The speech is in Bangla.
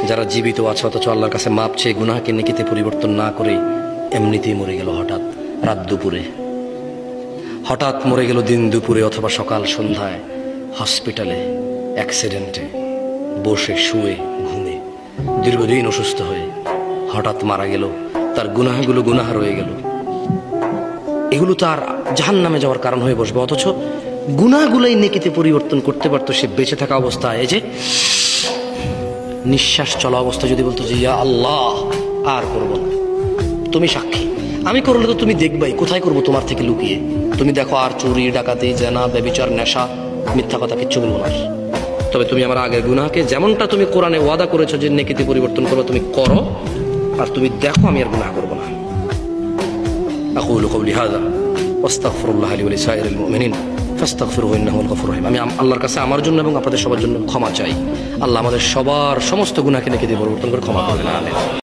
যারা জীবিত আছে অথচ আল্লাহর কাছে মাপ চেয়ে গুনাহকে নেকিতে পরিবর্তন না করে এমনিতেই মরে গেল হঠাৎ রাত দুপুরে, হঠাৎ মরে গেল দিন দুপুরে অথবা সকাল সন্ধ্যায়, হসপিটালে অ্যাক্সিডেন্টে, বসে শুয়ে ঘুমে, দীর্ঘদিন অসুস্থ হয়ে হঠাৎ মারা গেল। তার গুনাহগুলো গুনাহ রয়ে গেল, এগুলো তার জাহান্নামে যাওয়ার কারণ হয়ে বসবে। অথচ গুনাহগুলোই নেকিতে পরিবর্তন করতে পারতো সে বেঁচে থাকা অবস্থায়। এই যে নিঃশ্বাস চলা অবস্থা যদি বলতো যে ইয়া আল্লাহ আর করবো না, তুমি সাক্ষী, আমি করলে তো তুমি দেখবাই, কোথায় করবো তোমার থেকে লুকিয়ে, তুমি দেখো আর চুরি ডাকাতি জেনা ব্যভিচার নেশা মিথ্যা কথা কিচ্ছু বলবো না। তবে তুমি আমার আগের গুনাহকে যেমনটা তুমি কোরআনে ওয়াদা করেছো যে নেকিতে পরিবর্তন করো, তুমি করো, আর তুমি দেখো আমি আর গুনাহ করবো না। আকুলু কওলি হাযা ওয়াস্তাগফিরুল্লাহ লি ওয়া লিসাইরিল মুমিনিন ফাস্তাগফিরুহু ইন্নাহু আল গফুরুর রহিম। আমি আল্লাহর কাছে আমার জন্য এবং আপনাদের সবার জন্য ক্ষমা চাই। আল্লাহ আমাদের সবার সমস্ত গুনাহকে নেকিতে পরিবর্তন করে ক্ষমা করবেন। আমিন।